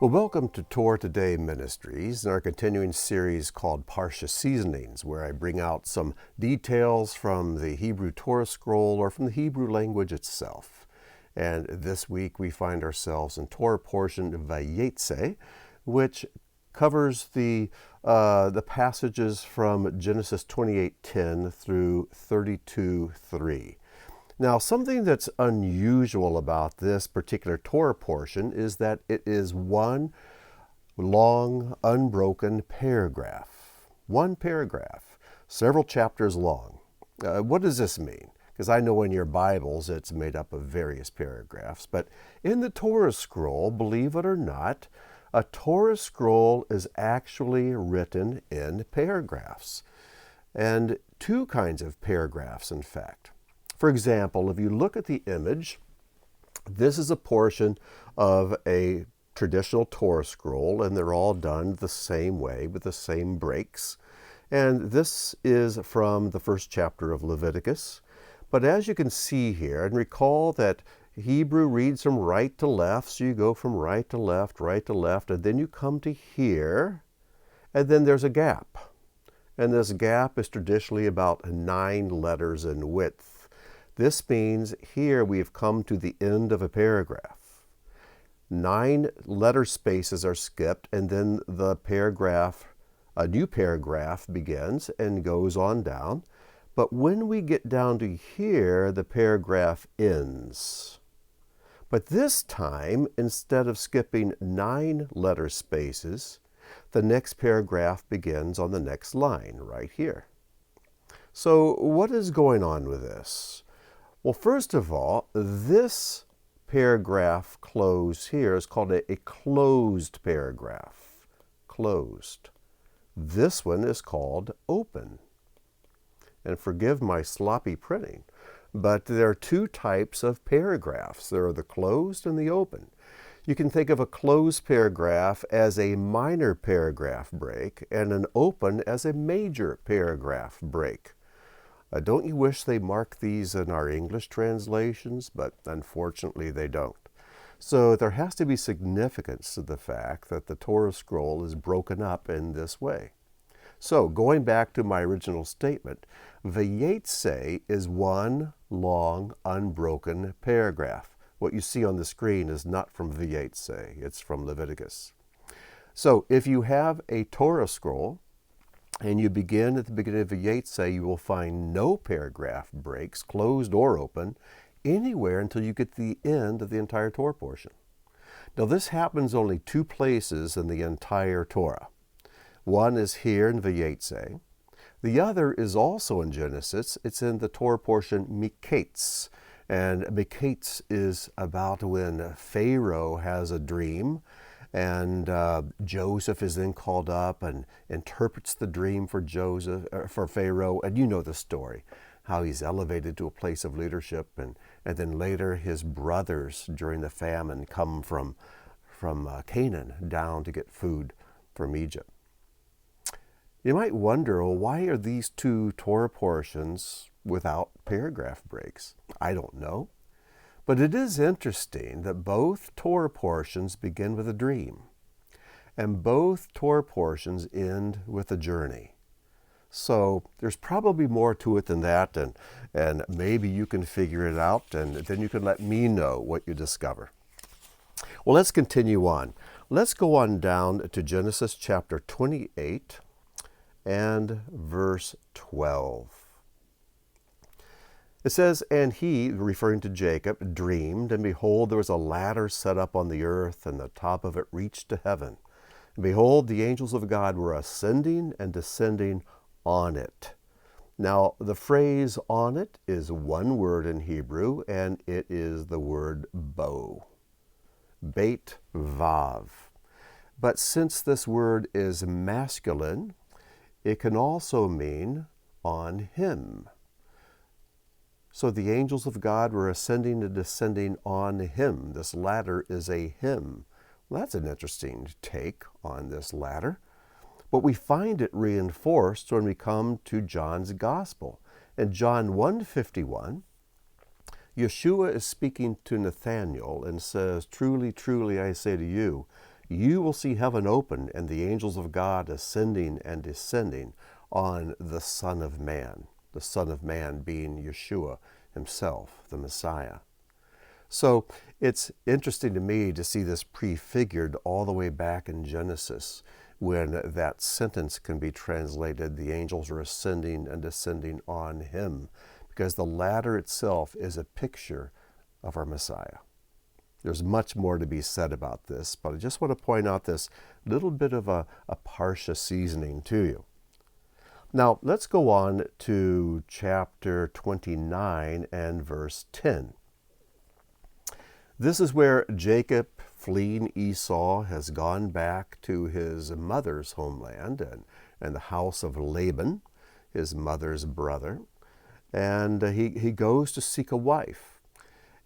Well, welcome to Torah Today Ministries and our continuing series called Parshah Seasonings, where I bring out some details from the Hebrew Torah scroll or from the Hebrew language itself. And this week we find ourselves in Torah portion Vayeitzei, which covers the passages from Genesis 28:10 through 32:3. Now, something that's unusual about this particular Torah portion is that it is one long, unbroken paragraph. One paragraph, several chapters long. What does this mean? Because I know in your Bibles it's made up of various paragraphs, but in the Torah scroll, believe it or not, a Torah scroll is actually written in paragraphs. And two kinds of paragraphs, in fact. For example, if you look at the image, this is a portion of a traditional Torah scroll, and they're all done the same way with the same breaks. And this is from the first chapter of Leviticus. But as you can see here, and recall that Hebrew reads from right to left, so you go from right to left, and then you come to here, and then there's a gap. And this gap is traditionally about 9 letters in width. This means here we've come to the end of a paragraph. 9 letter spaces are skipped, and then the paragraph, a new paragraph begins and goes on down. But when we get down to here, the paragraph ends. But this time, instead of skipping 9 letter spaces, the next paragraph begins on the next line right here. So what is going on with this? Well, first of all, this paragraph close here is called a closed paragraph. Closed. This one is called open. And forgive my sloppy printing, but there are 2 types of paragraphs. There are the closed and the open. You can think of a closed paragraph as a minor paragraph break and an open as a major paragraph break. Don't you wish they marked these in our English translations? But unfortunately they don't. So there has to be significance to the fact that the Torah scroll is broken up in this way. So going back to my original statement, Vayeitzei is one long, unbroken paragraph. What you see on the screen is not from Vayeitzei, it's from Leviticus. So if you have a Torah scroll, and you begin at the beginning of Vayeitzei, you will find no paragraph breaks, closed or open, anywhere until you get to the end of the entire Torah portion. Now this happens only 2 places in the entire Torah. One is here in Vayeitzei. The other is also in Genesis. It's in the Torah portion Miketz. And Miketz is about when Pharaoh has a dream, and Joseph is then called up and interprets the dream for Pharaoh, and you know the story, how he's elevated to a place of leadership, and then later his brothers during the famine come from Canaan down to get food from Egypt. You might wonder, well, why are these 2 Torah portions without paragraph breaks? I don't know. But it is interesting that both Torah portions begin with a dream, and both Torah portions end with a journey. So there's probably more to it than that, and maybe you can figure it out, and then you can let me know what you discover. Well, let's continue on. Let's go on down to Genesis chapter 28 and verse 12. It says, "And he," referring to Jacob, "dreamed, and behold, there was a ladder set up on the earth, and the top of it reached to heaven. And behold, the angels of God were ascending and descending on it." Now, the phrase "on it" is one word in Hebrew, and it is the word bo. Beit vav. But since this word is masculine, it can also mean on him. So the angels of God were ascending and descending on him. This ladder is a him. Well, that's an interesting take on this ladder. But we find it reinforced when we come to John's Gospel. In John 1:51, Yeshua is speaking to Nathanael and says, "Truly, truly, I say to you, you will see heaven open and the angels of God ascending and descending on the Son of Man. The Son of Man being Yeshua himself, the Messiah. So it's interesting to me to see this prefigured all the way back in Genesis, when that sentence can be translated, the angels are ascending and descending on him, because the ladder itself is a picture of our Messiah. There's much more to be said about this, but I just want to point out this little bit of a Parshah seasoning to you. Now, let's go on to chapter 29 and verse 10. This is where Jacob, fleeing Esau, has gone back to his mother's homeland and the house of Laban, his mother's brother. And he goes to seek a wife.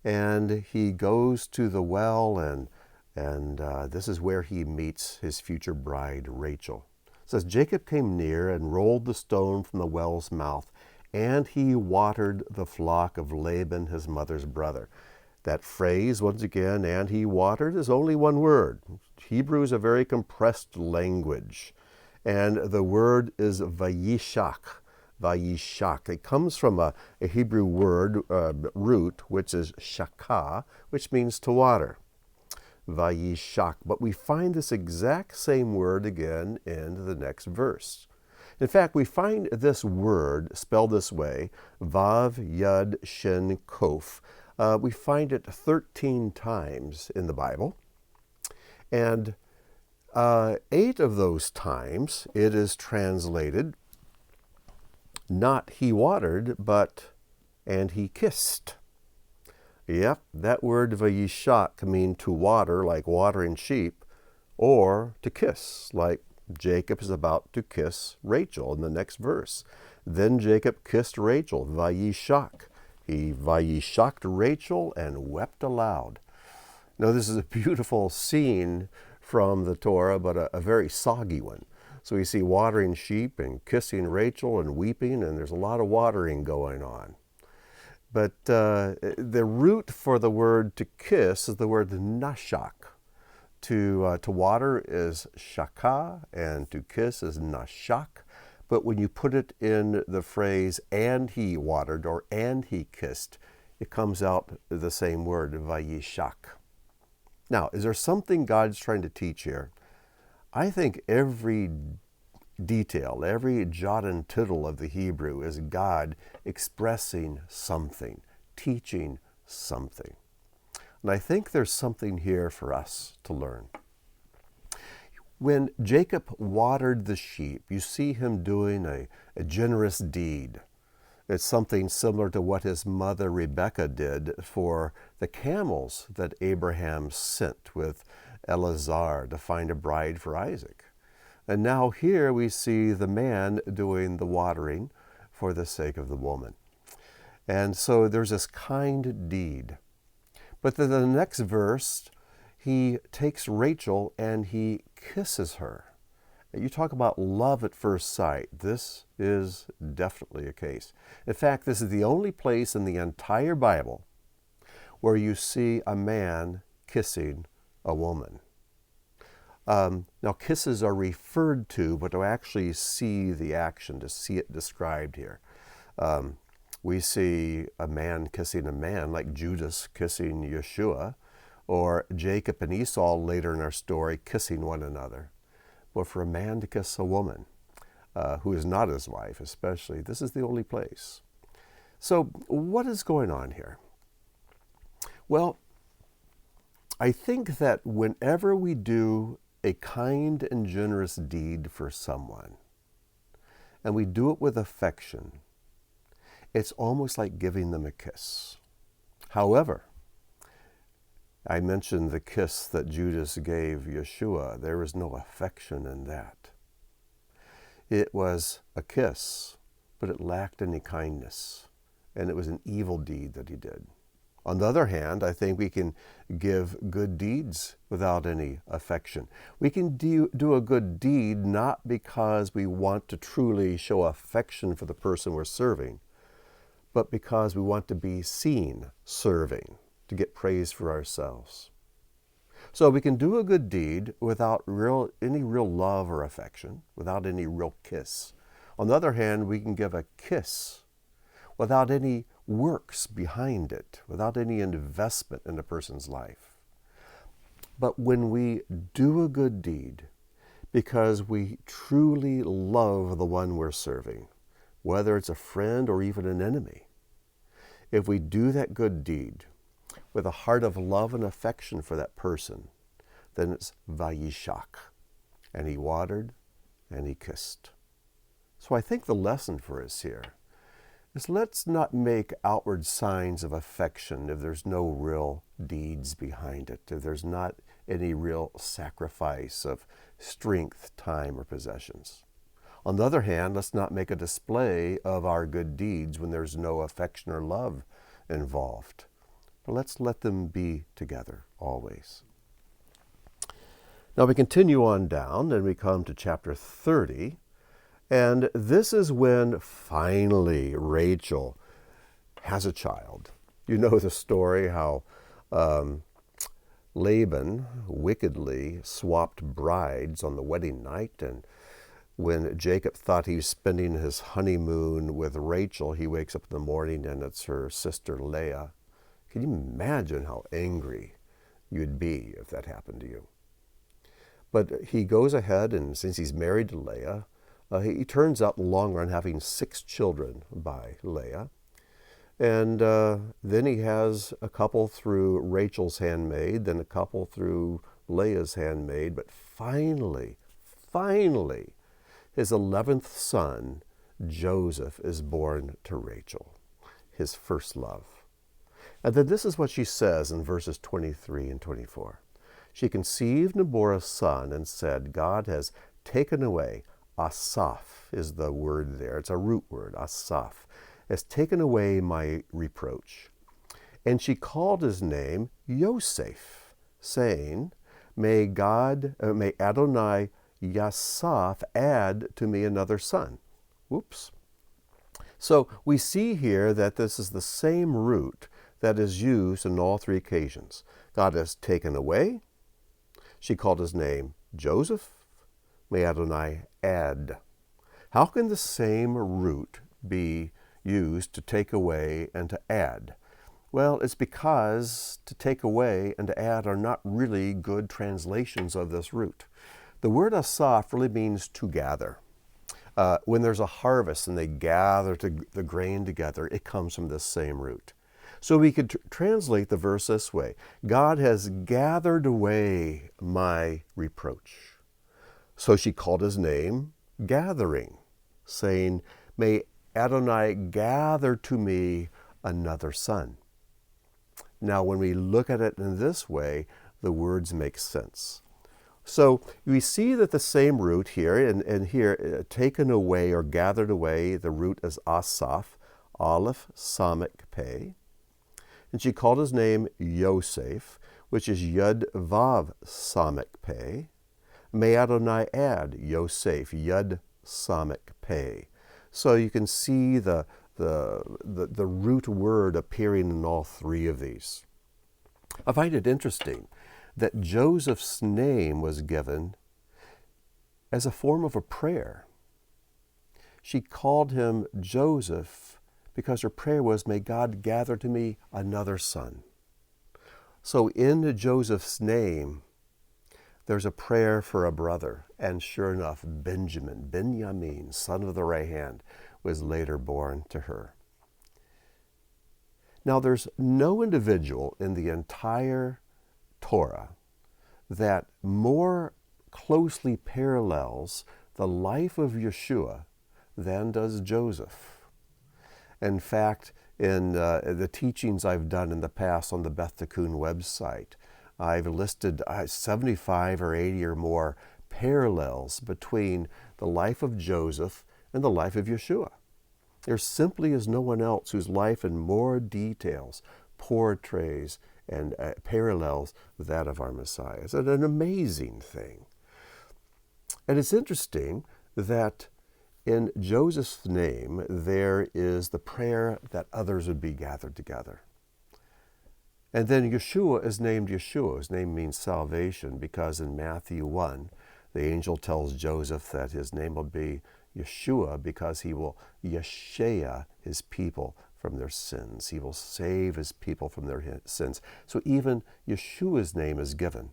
And he goes to the well, and this is where he meets his future bride, Rachel. It says, Jacob came near and rolled the stone from the well's mouth, and he watered the flock of Laban, his mother's brother. That phrase, once again, and he watered, is only one word. Hebrew is a very compressed language. And the word is vayishak. Vayishak. It comes from a Hebrew word, root, which is shakah, which means to water. Vayishak. But we find this exact same word again in the next verse. In fact, we find this word spelled this way, Vav Yud Shin Kof. We find it 13 times in the Bible. And 8 of those times it is translated, not he watered, but and he kissed. Yep, that word vayishak can mean to water, like watering sheep, or to kiss, like Jacob is about to kiss Rachel in the next verse. Then Jacob kissed Rachel, vayishak. He vayishaked Rachel and wept aloud. Now, this is a beautiful scene from the Torah, but a very soggy one. So we see watering sheep and kissing Rachel and weeping, and there's a lot of watering going on. But the root for the word to kiss is the word nashak. To water is shakah, and to kiss is nashak. But when you put it in the phrase, and he watered, or and he kissed, it comes out the same word, vayishak. Now, is there something God's trying to teach here? I think every detail, every jot and tittle of the Hebrew is God expressing something, teaching something. And I think there's something here for us to learn. When Jacob watered the sheep, you see him doing a generous deed. It's something similar to what his mother Rebekah did for the camels that Abraham sent with Elazar to find a bride for Isaac. And now here we see the man doing the watering for the sake of the woman. And so there's this kind deed. But then the next verse, he takes Rachel and he kisses her. You talk about love at first sight. This is definitely a case. In fact, this is the only place in the entire Bible where you see a man kissing a woman. Now, kisses are referred to, but to actually see the action, to see it described here. We see a man kissing a man, like Judas kissing Yeshua, or Jacob and Esau later in our story kissing one another. But for a man to kiss a woman who is not his wife, especially, this is the only place. So what is going on here? Well, I think that whenever we do a kind and generous deed for someone, and we do it with affection, it's almost like giving them a kiss. However, I mentioned the kiss that Judas gave Yeshua. There was no affection in that. It was a kiss, but it lacked any kindness, and it was an evil deed that he did. On the other hand, I think we can give good deeds without any affection. We can do a good deed not because we want to truly show affection for the person we're serving, but because we want to be seen serving, to get praise for ourselves. So we can do a good deed without any real love or affection, without any real kiss. On the other hand, we can give a kiss without any works behind it, without any investment in a person's life. But when we do a good deed because we truly love the one we're serving, whether it's a friend or even an enemy, if we do that good deed with a heart of love and affection for that person, then it's Vayeitzei. And he watered and he kissed. So I think the lesson for us here is let's not make outward signs of affection if there's no real deeds behind it, if there's not any real sacrifice of strength, time, or possessions. On the other hand, let's not make a display of our good deeds when there's no affection or love involved. But let's let them be together always. Now we continue on down and we come to chapter 30. And this is when finally Rachel has a child. You know the story how Laban wickedly swapped brides on the wedding night, and when Jacob thought he was spending his honeymoon with Rachel, he wakes up in the morning and it's her sister Leah. Can you imagine how angry you'd be if that happened to you? But he goes ahead, and since he's married to Leah, he turns out in the long run having 6 children by Leah. And then he has a couple through Rachel's handmaid, then a couple through Leah's handmaid. But finally, his 11th son, Joseph, is born to Rachel, his first love. And then this is what she says in verses 23 and 24. She conceived and bore a son and said, God has taken away, asaph is the word there, it's a root word, asaph, has taken away my reproach. And she called his name Yosef, saying, may Adonai Yasaph add to me another son. Whoops. So we see here that this is the same root that is used in all 3 occasions. God has taken away. She called his name Joseph. May Adonai add. How can the same root be used to take away and to add? Well, it's because to take away and to add are not really good translations of this root. The word asaph really means to gather. When there's a harvest and they gather the grain together, it comes from this same root. So we could translate the verse this way. God has gathered away my reproach. So she called his name Gathering, saying, may Adonai gather to me another son. Now, when we look at it in this way, the words make sense. So we see that the same root here, and here, taken away or gathered away, the root is asaph, aleph, samek, pei. And she called his name Yosef, which is Yud Vav Samek Pei. May Adonai add Yosef, Yud Samek Pei. So you can see the root word appearing in all 3 of these. I find it interesting that Joseph's name was given as a form of a prayer. She called him Joseph because her prayer was, may God gather to me another son. So in Joseph's name, there's a prayer for a brother. And sure enough, Benjamin, son of the right hand, was later born to her. Now, there's no individual in the entire Torah that more closely parallels the life of Yeshua than does Joseph. In fact, in the teachings I've done in the past on the Beth Tikkun website, I've listed 75 or 80 or more parallels between the life of Joseph and the life of Yeshua. There simply is no one else whose life in more details portrays and parallels that of our Messiah. It's an amazing thing. And it's interesting that in Joseph's name, there is the prayer that others would be gathered together. And then Yeshua is named Yeshua. His name means salvation because in Matthew 1, the angel tells Joseph that his name will be Yeshua because he will yeshea his people from their sins. He will save his people from their sins. So even Yeshua's name is given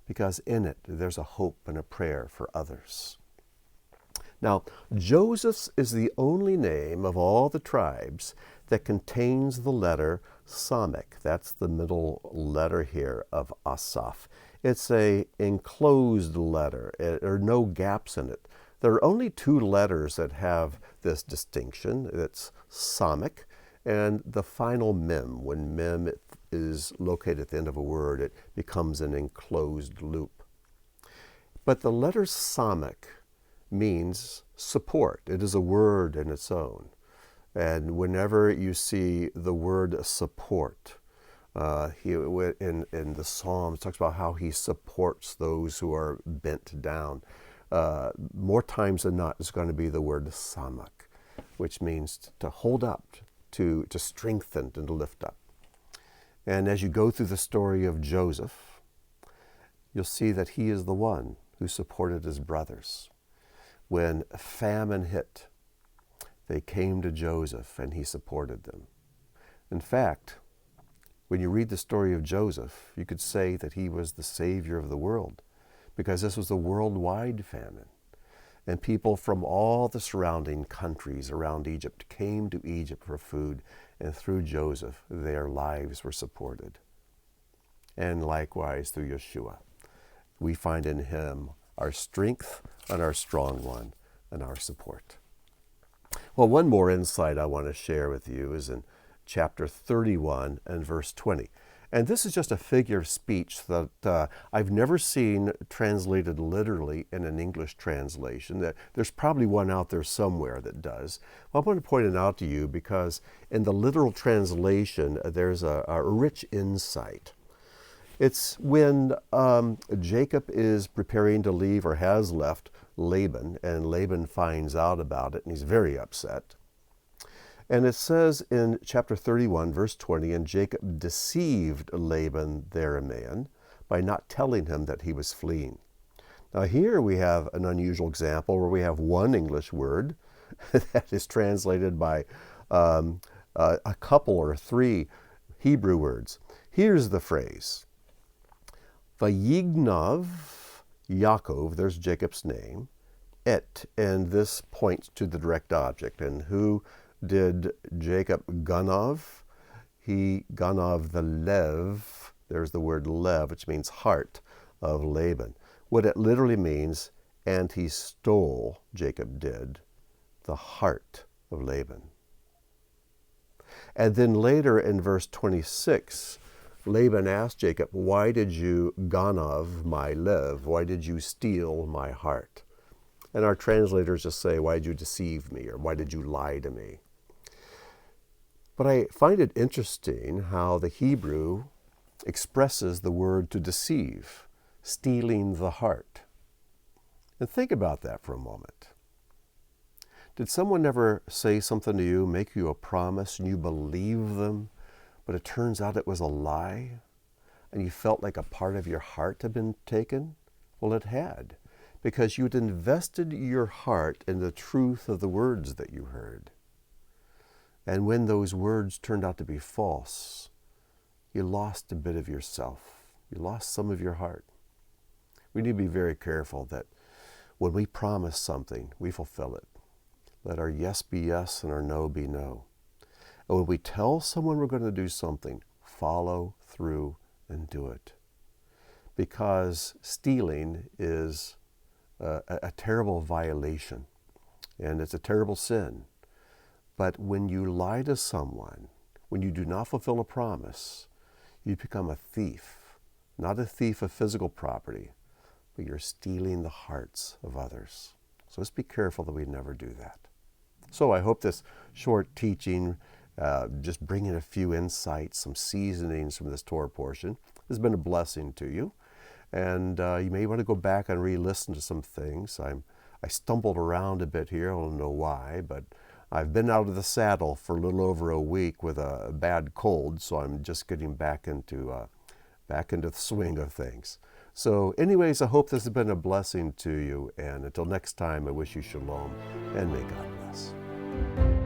because in it there's a hope and a prayer for others. Now, Joseph's is the only name of all the tribes that contains the letter Samech. That's the middle letter here of Asaph. It's a enclosed letter. There are no gaps in it. There are only two letters that have this distinction. It's Samech and the final mem. When mem is located at the end of a word, it becomes an enclosed loop. But the letter Samech means support. It is a word in its own. And whenever you see the word support, in the Psalms, it talks about how he supports those who are bent down. More times than not, it's going to be the word samach, which means to hold up, to strengthen, and to lift up. And as you go through the story of Joseph, you'll see that he is the one who supported his brothers. When famine hit, they came to Joseph and he supported them. In fact, when you read the story of Joseph, you could say that he was the savior of the world because this was a worldwide famine. And people from all the surrounding countries around Egypt came to Egypt for food, and through Joseph, their lives were supported. And likewise through Yeshua, we find in him our strength and our strong one and our support. Well, one more insight I want to share with you is in chapter 31 and verse 20. And this is just a figure of speech that I've never seen translated literally in an English translation. There's probably one out there somewhere that does. Well, I want to point it out to you because in the literal translation, there's a rich insight. It's when Jacob is preparing to leave or has left Laban, and Laban finds out about it, and he's very upset. And it says in chapter 31, verse 20, and Jacob deceived Laban the Aramean by not telling him that he was fleeing. Now here we have an unusual example where we have one English word that is translated by a couple or three Hebrew words. Here's the phrase. Vayignav Yaakov, there's Jacob's name, et, and this points to the direct object. And who did Jacob ganav? He ganav the lev, there's the word lev, which means heart, of Laban. What it literally means, and he stole, Jacob did, the heart of Laban. And then later in verse 26, Laban asked Jacob, why did you ganav my lev? Why did you steal my heart? And our translators just say, why did you deceive me? Or why did you lie to me? But I find it interesting how the Hebrew expresses the word to deceive, stealing the heart. And think about that for a moment. Did someone ever say something to you, make you a promise, and you believe them, but it turns out it was a lie, and you felt like a part of your heart had been taken? Well, it had, because you'd invested your heart in the truth of the words that you heard. And when those words turned out to be false, you lost a bit of yourself. You lost some of your heart. We need to be very careful that when we promise something, we fulfill it. Let our yes be yes and our no be no. And when we tell someone we're going to do something, follow through and do it. Because stealing is a terrible violation, and it's a terrible sin. But when you lie to someone, when you do not fulfill a promise, you become a thief. Not a thief of physical property, but you're stealing the hearts of others. So let's be careful that we never do that. So I hope this short teaching, just bringing a few insights, some seasonings from this Torah portion, has been a blessing to you. And you may want to go back and re-listen to some things. I stumbled around a bit here. I don't know why, but I've been out of the saddle for a little over a week with a bad cold, so I'm just getting back into the swing of things. So anyways, I hope this has been a blessing to you, and until next time, I wish you shalom, and may God bless.